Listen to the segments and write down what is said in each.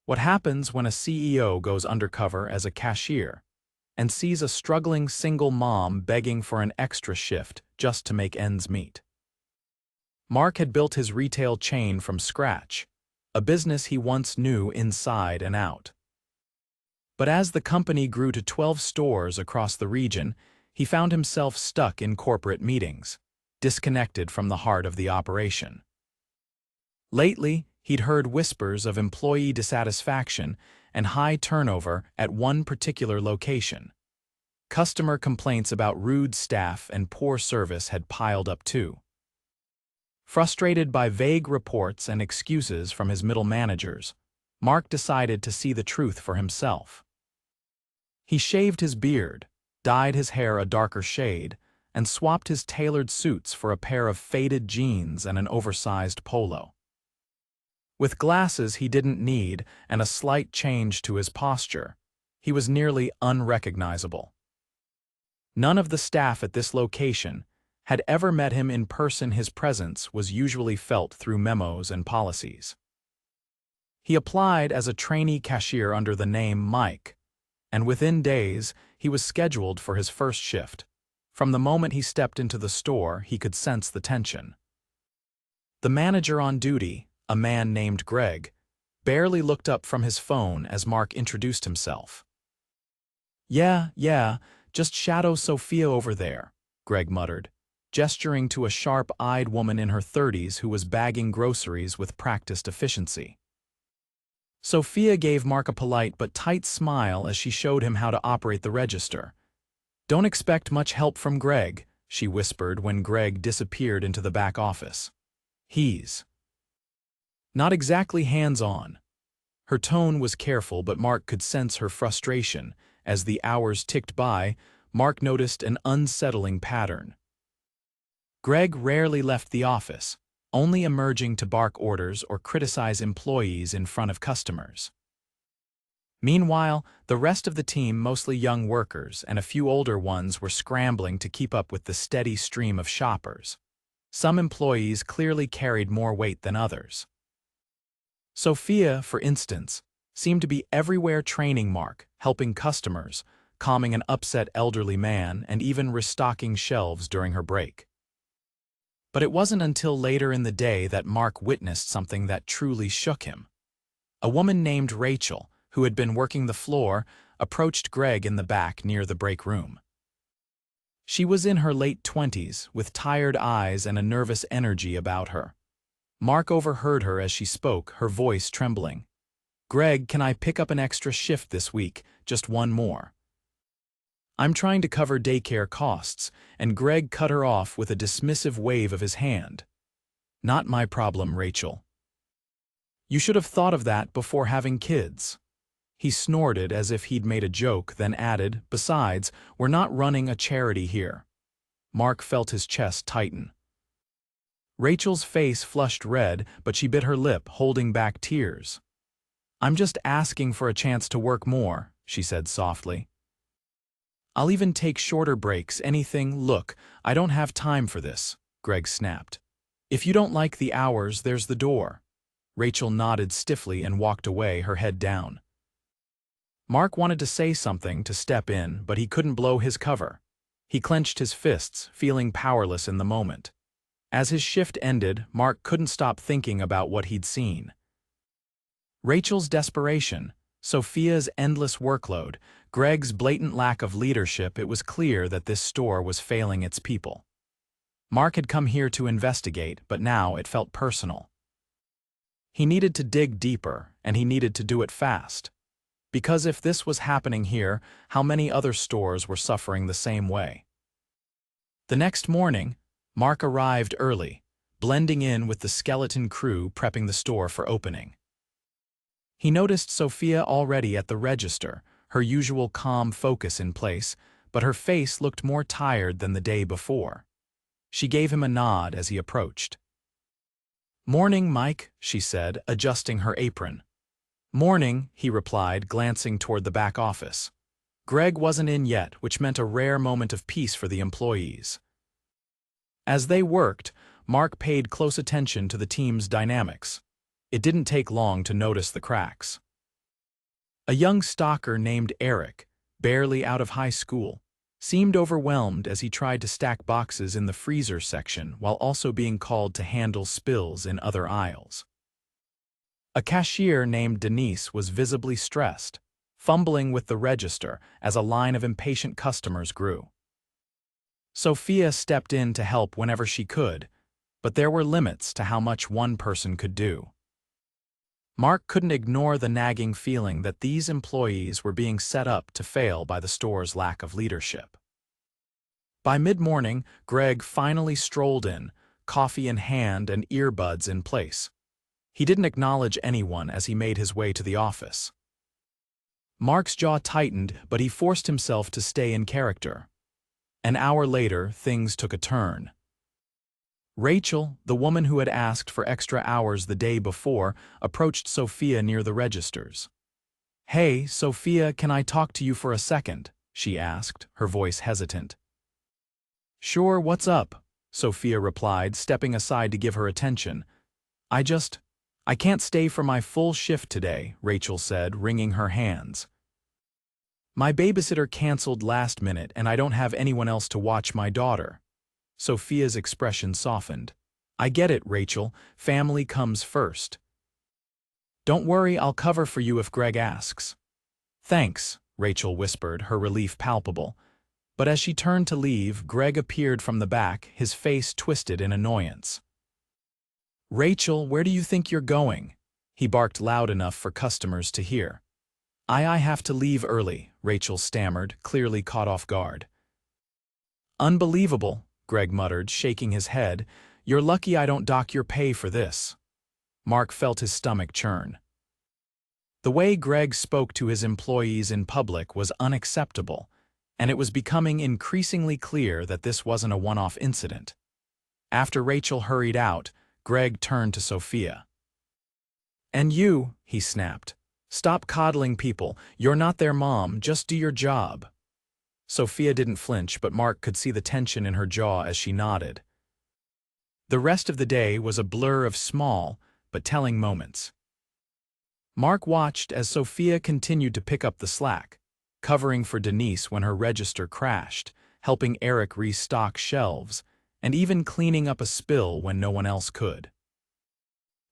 What happens when a CEO goes undercover as a cashier and sees a struggling single mom begging for an extra shift just to make ends meet? Mark had built his retail chain from scratch, a business he once knew inside and out. But as the company grew to 12 stores across the region, he found himself stuck in corporate meetings, disconnected from the heart of the operation. Lately, he'd heard whispers of employee dissatisfaction and high turnover at one particular location. Customer complaints about rude staff and poor service had piled up too. Frustrated by vague reports and excuses from his middle managers, Mark decided to see the truth for himself. He shaved his beard, dyed his hair a darker shade, and swapped his tailored suits for a pair of faded jeans and an oversized polo. With glasses he didn't need and a slight change to his posture, he was nearly unrecognizable. None of the staff at this location had ever met him in person. His presence was usually felt through memos and policies. He applied as a trainee cashier under the name Mike, and within days he was scheduled for his first shift. From the moment he stepped into the store, he could sense the tension. The manager on duty, a man named Greg, barely looked up from his phone as Mark introduced himself. Yeah, just shadow Sophia over there," Greg muttered, gesturing to a sharp-eyed woman in her 30s who was bagging groceries with practiced efficiency. Sophia gave Mark a polite but tight smile as she showed him how to operate the register. "Don't expect much help from Greg," she whispered when Greg disappeared into the back office. "He's not exactly hands-on." Her tone was careful, but Mark could sense her frustration. As the hours ticked by, Mark noticed an unsettling pattern. Greg rarely left the office, only emerging to bark orders or criticize employees in front of customers. Meanwhile, the rest of the team, mostly young workers and a few older ones, were scrambling to keep up with the steady stream of shoppers. Some employees clearly carried more weight than others. Sophia, for instance, seemed to be everywhere, training Mark, helping customers, calming an upset elderly man, and even restocking shelves during her break. But it wasn't until later in the day that Mark witnessed something that truly shook him. A woman named Rachel, who had been working the floor, approached Greg in the back near the break room. She was in her late 20s, with tired eyes and a nervous energy about her. Mark overheard her as she spoke, her voice trembling. "Greg, can I pick up an extra shift this week? Just one more. I'm trying to cover daycare costs," and Greg cut her off with a dismissive wave of his hand. "Not my problem, Rachel. You should have thought of that before having kids." He snorted as if he'd made a joke, then added, "Besides, we're not running a charity here." Mark felt his chest tighten. Rachel's face flushed red, but she bit her lip, holding back tears. "I'm just asking for a chance to work more," she said softly. "I'll even take shorter breaks, anything." "Look, I don't have time for this," Greg snapped. "If you don't like the hours, there's the door." Rachel nodded stiffly and walked away, her head down. Mark wanted to say something, to step in, but he couldn't blow his cover. He clenched his fists, feeling powerless in the moment. As his shift ended, Mark couldn't stop thinking about what he'd seen. Rachel's desperation, Sophia's endless workload, Greg's blatant lack of leadership. It was clear that this store was failing its people. Mark had come here to investigate, but now it felt personal. He needed to dig deeper, and he needed to do it fast. Because if this was happening here, how many other stores were suffering the same way? The next morning, Mark arrived early, blending in with the skeleton crew prepping the store for opening. He noticed Sophia already at the register, her usual calm focus in place, but her face looked more tired than the day before. She gave him a nod as he approached. "Morning, Mike," she said, adjusting her apron. "Morning," he replied, glancing toward the back office. Greg wasn't in yet, which meant a rare moment of peace for the employees. As they worked, Mark paid close attention to the team's dynamics. It didn't take long to notice the cracks. A young stocker named Eric, barely out of high school, seemed overwhelmed as he tried to stack boxes in the freezer section while also being called to handle spills in other aisles. A cashier named Denise was visibly stressed, fumbling with the register as a line of impatient customers grew. Sophia stepped in to help whenever she could, but there were limits to how much one person could do. Mark couldn't ignore the nagging feeling that these employees were being set up to fail by the store's lack of leadership. By mid-morning, Greg finally strolled in, coffee in hand and earbuds in place. He didn't acknowledge anyone as he made his way to the office. Mark's jaw tightened, but he forced himself to stay in character. An hour later, things took a turn. Rachel, the woman who had asked for extra hours the day before, approached Sophia near the registers. "Hey, Sophia, can I talk to you for a second?" she asked, her voice hesitant. "Sure, what's up?" Sophia replied, stepping aside to give her attention. I can't stay for my full shift today," Rachel said, wringing her hands. "My babysitter canceled last minute and I don't have anyone else to watch my daughter." Sophia's expression softened. "I get it, Rachel. Family comes first." "Don't worry, I'll cover for you if Greg asks." "Thanks," Rachel whispered, her relief palpable. But as she turned to leave, Greg appeared from the back, his face twisted in annoyance. "Rachel, where do you think you're going?" He barked loud enough for customers to hear. I have to leave early," Rachel stammered, clearly caught off guard. "Unbelievable," Greg muttered, shaking his head. "You're lucky I don't dock your pay for this." Mark felt his stomach churn. The way Greg spoke to his employees in public was unacceptable, and it was becoming increasingly clear that this wasn't a one-off incident. After Rachel hurried out, Greg turned to Sophia. "And you," he snapped. "Stop coddling people. You're not their mom, just do your job." Sophia didn't flinch, but Mark could see the tension in her jaw as she nodded. The rest of the day was a blur of small, but telling moments. Mark watched as Sophia continued to pick up the slack, covering for Denise when her register crashed, helping Eric restock shelves, and even cleaning up a spill when no one else could.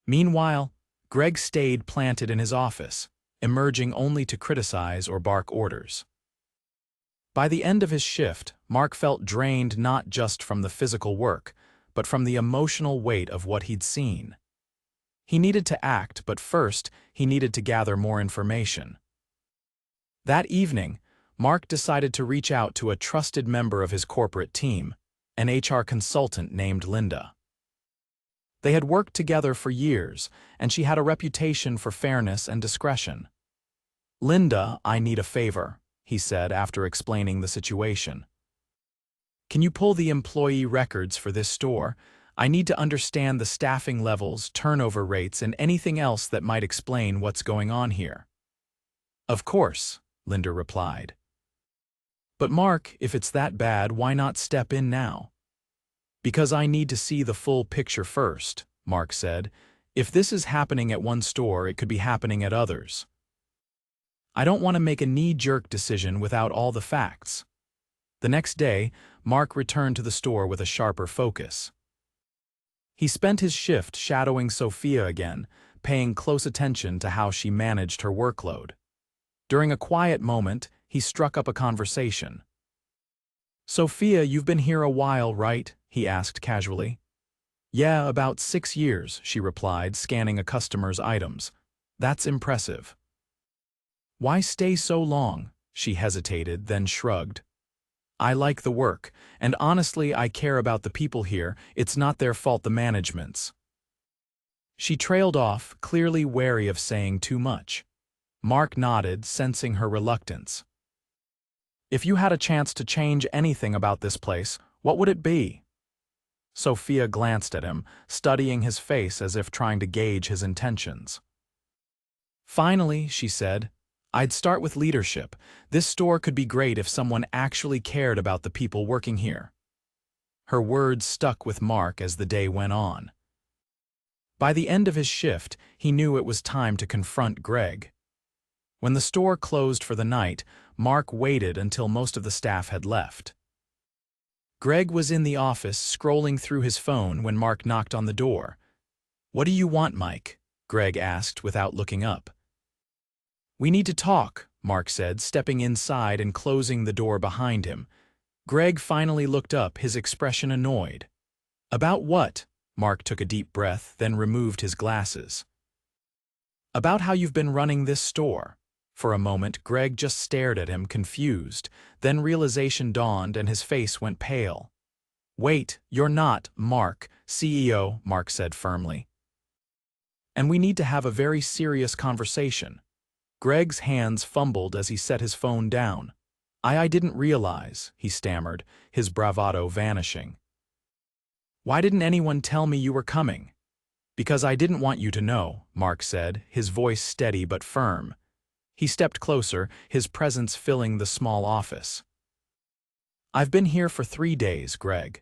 Meanwhile, Greg stayed planted in his office, emerging only to criticize or bark orders. By the end of his shift, Mark felt drained not just from the physical work, but from the emotional weight of what he'd seen. He needed to act, but first, he needed to gather more information. That evening, Mark decided to reach out to a trusted member of his corporate team, an HR consultant named Linda. They had worked together for years, and she had a reputation for fairness and discretion. "Linda, I need a favor," he said after explaining the situation. "Can you pull the employee records for this store? I need to understand the staffing levels, turnover rates, and anything else that might explain what's going on here." "Of course," Linda replied. "But Mark, if it's that bad, why not step in now?" "Because I need to see the full picture first," Mark said. "If this is happening at one store, it could be happening at others. I don't want to make a knee-jerk decision without all the facts." The next day, Mark returned to the store with a sharper focus. He spent his shift shadowing Sophia again, paying close attention to how she managed her workload. During a quiet moment, he struck up a conversation. "Sophia, you've been here a while, right?" he asked casually. "Yeah, about 6 years," she replied, scanning a customer's items. "That's impressive." "Why stay so long?" She hesitated, then shrugged. "I like the work, and honestly I care about the people here. It's not their fault, the management's." She trailed off, clearly wary of saying too much. Mark nodded, sensing her reluctance. "If you had a chance to change anything about this place, what would it be?" Sophia glanced at him, studying his face as if trying to gauge his intentions. "Finally," she said, "I'd start with leadership. This store could be great if someone actually cared about the people working here." Her words stuck with Mark as the day went on. By the end of his shift, he knew it was time to confront Greg. When the store closed for the night, Mark waited until most of the staff had left. Greg was in the office scrolling through his phone when Mark knocked on the door. "What do you want, Mike?" Greg asked without looking up. "We need to talk," Mark said, stepping inside and closing the door behind him. Greg finally looked up, his expression annoyed. "About what?" Mark took a deep breath, then removed his glasses. "About how you've been running this store." For a moment, Greg just stared at him, confused. Then realization dawned and his face went pale. "Wait, you're not, Mark, CEO," Mark said firmly. "And we need to have a very serious conversation." Greg's hands fumbled as he set his phone down. I didn't realize," he stammered, his bravado vanishing. "Why didn't anyone tell me you were coming?" "Because I didn't want you to know," Mark said, his voice steady but firm. He stepped closer, his presence filling the small office. "I've been here for 3 days, Greg.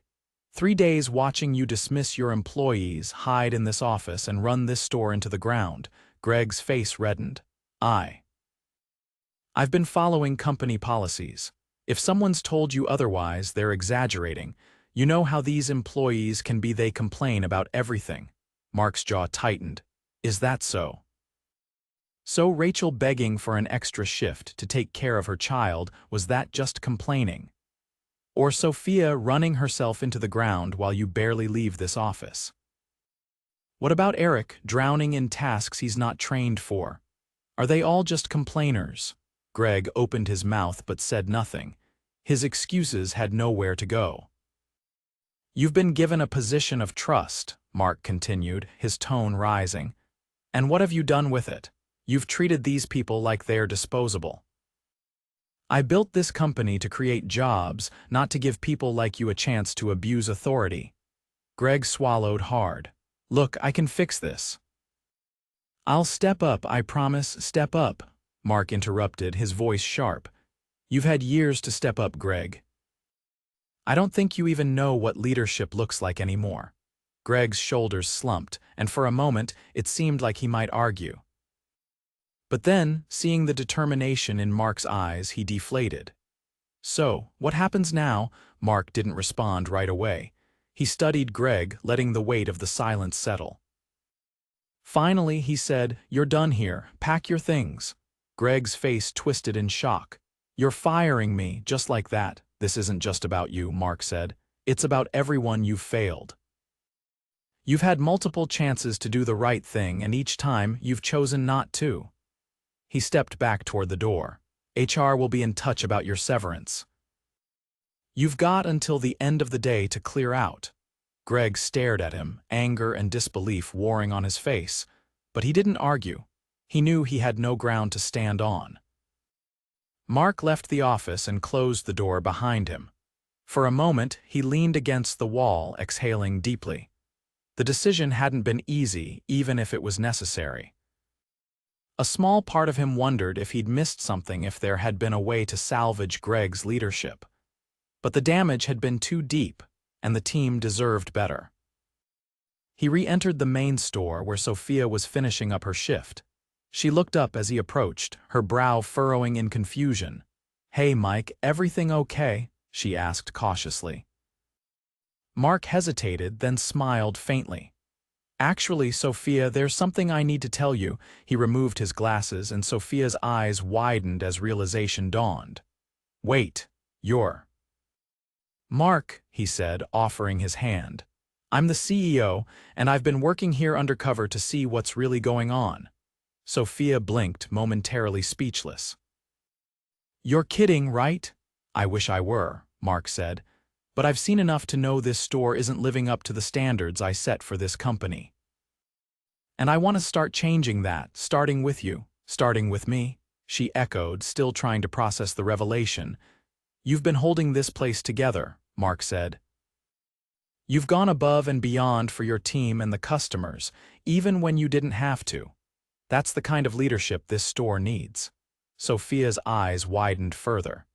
3 days watching you dismiss your employees, hide in this office, and run this store into the ground." Greg's face reddened. "I've been following company policies. If someone's told you otherwise, they're exaggerating. You know how these employees can be, they complain about everything." Mark's jaw tightened. "Is that so?" So Rachel begging for an extra shift to take care of her child, was that just complaining? Or Sophia running herself into the ground while you barely leave this office? What about Eric drowning in tasks he's not trained for? Are they all just complainers? Greg opened his mouth but said nothing. His excuses had nowhere to go. "You've been given a position of trust," Mark continued, his tone rising. "And what have you done with it? You've treated these people like they're disposable. I built this company to create jobs, not to give people like you a chance to abuse authority." Greg swallowed hard. "Look, I can fix this." "I'll step up, I promise, step up," Mark interrupted, his voice sharp. "You've had years to step up, Greg. I don't think you even know what leadership looks like anymore." Greg's shoulders slumped, and for a moment it seemed like he might argue. But then, seeing the determination in Mark's eyes, he deflated. "So, what happens now?" Mark didn't respond right away. He studied Greg, letting the weight of the silence settle. Finally, he said, "You're done here. Pack your things." Greg's face twisted in shock. "You're firing me, just like that." "This isn't just about you," Mark said. "It's about everyone you've failed. You've had multiple chances to do the right thing, and each time you've chosen not to." He stepped back toward the door. "HR will be in touch about your severance. You've got until the end of the day to clear out." Greg stared at him, anger and disbelief warring on his face, but he didn't argue. He knew he had no ground to stand on. Mark left the office and closed the door behind him. For a moment, he leaned against the wall, exhaling deeply. The decision hadn't been easy, even if it was necessary. A small part of him wondered if he'd missed something, if there had been a way to salvage Greg's leadership. But the damage had been too deep, and the team deserved better. He re-entered the main store where Sophia was finishing up her shift. She looked up as he approached, her brow furrowing in confusion. "Hey, Mike, everything okay?" she asked cautiously. Mark hesitated, then smiled faintly. "Actually, Sophia, there's something I need to tell you." He removed his glasses, and Sophia's eyes widened as realization dawned. "Wait, you're..." "Mark," he said, offering his hand. "I'm the CEO, and I've been working here undercover to see what's really going on." Sophia blinked, momentarily speechless. "You're kidding, right?" "I wish I were," Mark said. "But I've seen enough to know this store isn't living up to the standards I set for this company. And I want to start changing that, starting with you." "Starting with me?" she echoed, still trying to process the revelation. "You've been holding this place together," Mark said. "You've gone above and beyond for your team and the customers, even when you didn't have to. That's the kind of leadership this store needs." Sophia's eyes widened further.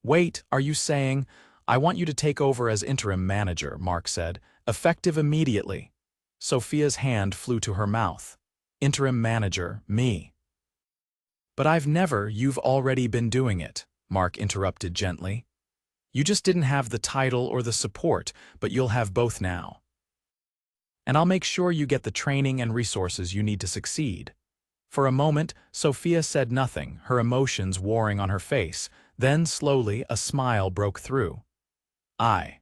"Wait, are you saying..." "I want you to take over as interim manager," Mark said, "effective immediately." Sophia's hand flew to her mouth. "Interim manager, me?" But you've already been doing it, Mark interrupted gently. You just didn't have the title or the support, but you'll have both now. And I'll make sure you get the training and resources you need to succeed. For a moment, Sophia said nothing, her emotions warring on her face. Then, slowly, a smile broke through. I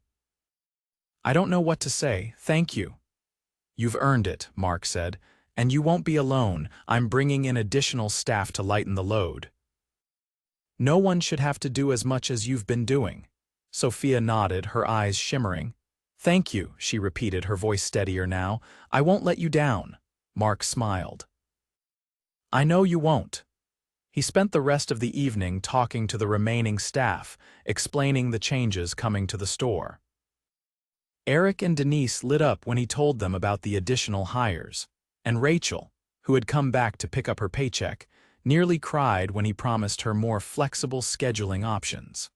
don't know what to say, thank you. You've earned it, Mark said. And you won't be alone, I'm bringing in additional staff to lighten the load. No one should have to do as much as you've been doing. Sophia nodded, her eyes shimmering. Thank you, she repeated, her voice steadier now. I won't let you down. Mark smiled. I know you won't. He spent the rest of the evening talking to the remaining staff, explaining the changes coming to the store. Eric and Denise lit up when he told them about the additional hires, and Rachel, who had come back to pick up her paycheck, nearly cried when he promised her more flexible scheduling options.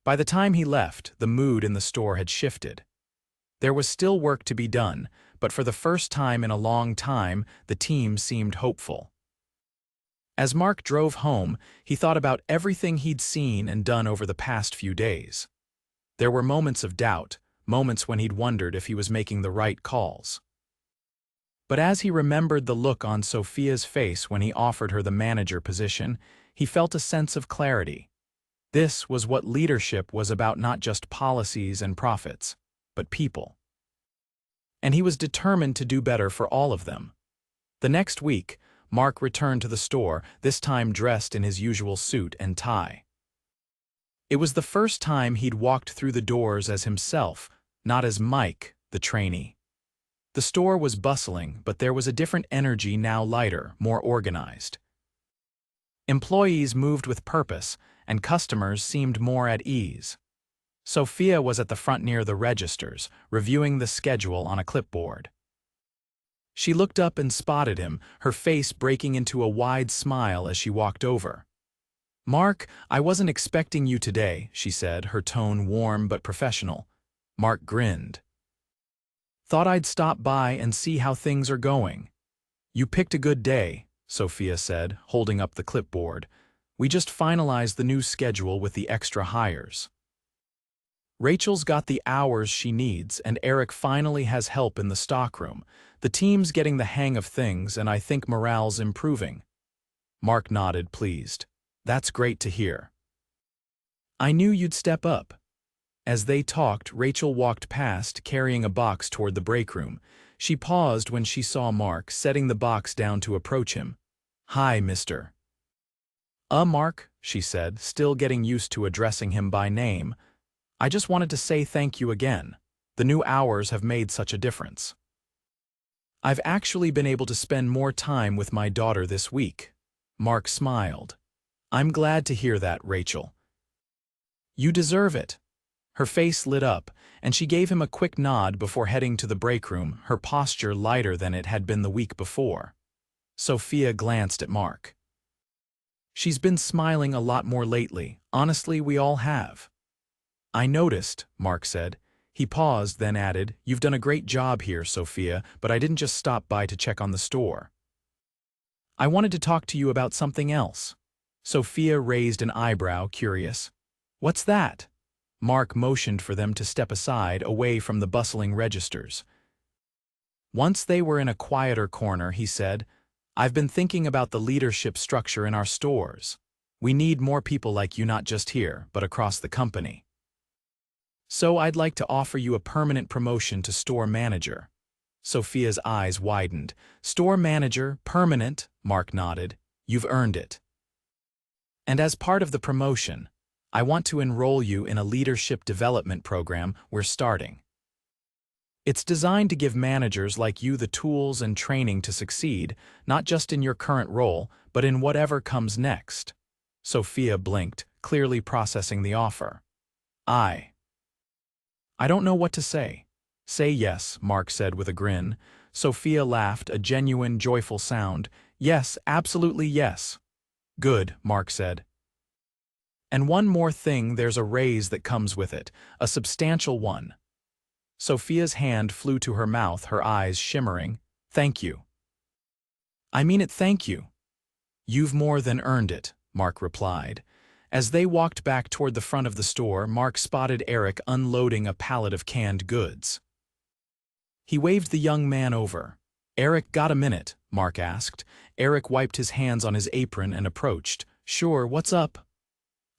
By the time he left, the mood in the store had shifted. There was still work to be done, but for the first time in a long time, the team seemed hopeful. As Mark drove home, he thought about everything he'd seen and done over the past few days. There were moments of doubt, moments when he'd wondered if he was making the right calls. But as he remembered the look on Sophia's face when he offered her the manager position, he felt a sense of clarity. This was what leadership was about, not just policies and profits, but people. And he was determined to do better for all of them. The next week, Mark returned to the store, this time dressed in his usual suit and tie. It was the first time he'd walked through the doors as himself, not as Mike, the trainee. The store was bustling, but there was a different energy now, lighter, more organized. Employees moved with purpose, and customers seemed more at ease. Sophia was at the front near the registers, reviewing the schedule on a clipboard. She looked up and spotted him, her face breaking into a wide smile as she walked over. "Mark, I wasn't expecting you today," she said, her tone warm but professional. Mark grinned. "Thought I'd stop by and see how things are going." "You picked a good day," Sophia said, holding up the clipboard. "We just finalized the new schedule with the extra hires. Rachel's got the hours she needs, and Eric finally has help in the stockroom. The team's getting the hang of things, and I think morale's improving." Mark nodded, pleased. "That's great to hear. I knew you'd step up." As they talked, Rachel walked past, carrying a box toward the break room. She paused when she saw Mark, setting the box down to approach him. "Hi, Mr. Mark," she said, still getting used to addressing him by name. "I just wanted to say thank you again. The new hours have made such a difference. I've actually been able to spend more time with my daughter this week." Mark smiled. "I'm glad to hear that, Rachel. You deserve it." Her face lit up, and she gave him a quick nod before heading to the break room, her posture lighter than it had been the week before. Sophia glanced at Mark. "She's been smiling a lot more lately. Honestly, we all have." "I noticed," Mark said. He paused, then added, "You've done a great job here, Sophia, but I didn't just stop by to check on the store. I wanted to talk to you about something else." Sophia raised an eyebrow, curious. "What's that?" Mark motioned for them to step aside, away from the bustling registers. Once they were in a quieter corner, he said, "I've been thinking about the leadership structure in our stores. We need more people like you, not just here, but across the company. So I'd like to offer you a permanent promotion to store manager." Sophia's eyes widened. "Store manager, permanent," Mark nodded. "You've earned it. And as part of the promotion, I want to enroll you in a leadership development program we're starting. It's designed to give managers like you the tools and training to succeed, not just in your current role, but in whatever comes next." Sophia blinked, clearly processing the offer. I don't know what to say." "Say yes," Mark said with a grin. Sophia laughed, a genuine, joyful sound. "Yes, absolutely yes." "Good," Mark said. "And one more thing, there's a raise that comes with it, a substantial one." Sophia's hand flew to her mouth, her eyes shimmering. "Thank you." "I mean it, thank you. "You've more than earned it," Mark replied. As they walked back toward the front of the store, Mark spotted Eric unloading a pallet of canned goods. He waved the young man over. "Eric, got a minute?" Mark asked. Eric wiped his hands on his apron and approached. "Sure, what's up?"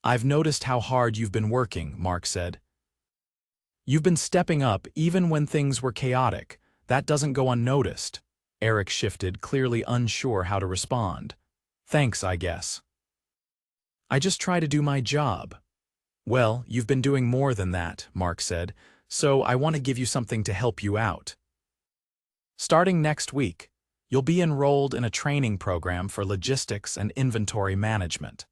"I've noticed how hard you've been working," Mark said. "You've been stepping up even when things were chaotic. That doesn't go unnoticed." Eric shifted, clearly unsure how to respond. "Thanks, I guess. I just try to do my job." "Well, you've been doing more than that," Mark said, "so I want to give you something to help you out. Starting next week, you'll be enrolled in a training program for logistics and inventory management.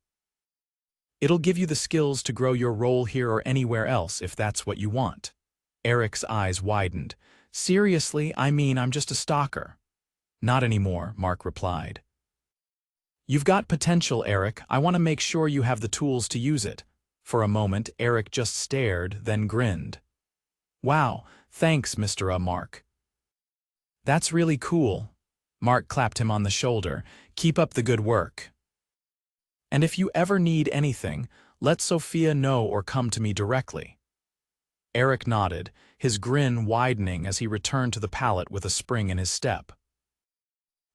It'll give you the skills to grow your role here or anywhere else if that's what you want." Eric's eyes widened. "Seriously, I mean, I'm just a stalker." "Not anymore," Mark replied. "You've got potential, Eric. I want to make sure you have the tools to use it." For a moment, Eric just stared, then grinned. "Wow, thanks, Mr. Mark. That's really cool." Mark clapped him on the shoulder. "Keep up the good work. And if you ever need anything, let Sophia know or come to me directly." Eric nodded, his grin widening as he returned to the pallet with a spring in his step.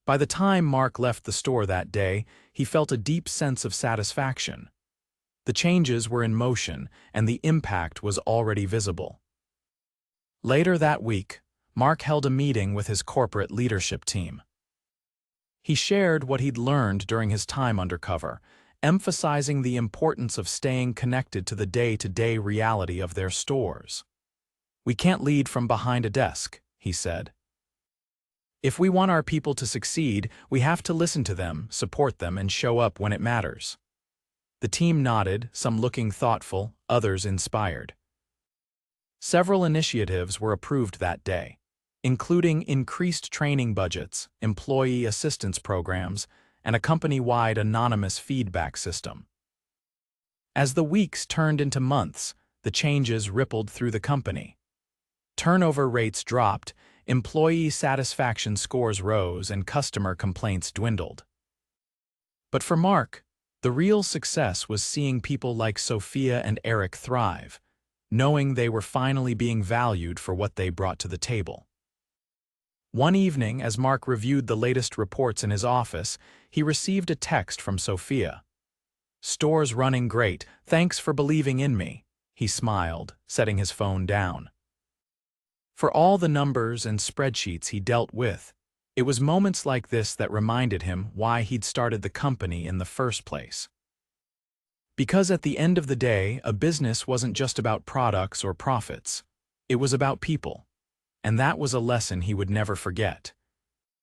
By the time Mark left the store that day, he felt a deep sense of satisfaction. The changes were in motion, and the impact was already visible. Later that week, Mark held a meeting with his corporate leadership team. He shared what he'd learned during his time undercover, emphasizing the importance of staying connected to the day-to-day reality of their stores. "We can't lead from behind a desk," he said. "If we want our people to succeed, we have to listen to them, support them, and show up when it matters." The team nodded, some looking thoughtful, others inspired. Several initiatives were approved that day, including increased training budgets, employee assistance programs, and a company-wide anonymous feedback system. As the weeks turned into months, the changes rippled through the company. Turnover rates dropped, employee satisfaction scores rose, and customer complaints dwindled. But for Mark, the real success was seeing people like Sophia and Eric thrive, knowing they were finally being valued for what they brought to the table. One evening, as Mark reviewed the latest reports in his office, he received a text from Sophia. "Store's running great. Thanks for believing in me," he smiled, setting his phone down. For all the numbers and spreadsheets he dealt with, it was moments like this that reminded him why he'd started the company in the first place. Because at the end of the day, a business wasn't just about products or profits. It was about people. And that was a lesson he would never forget.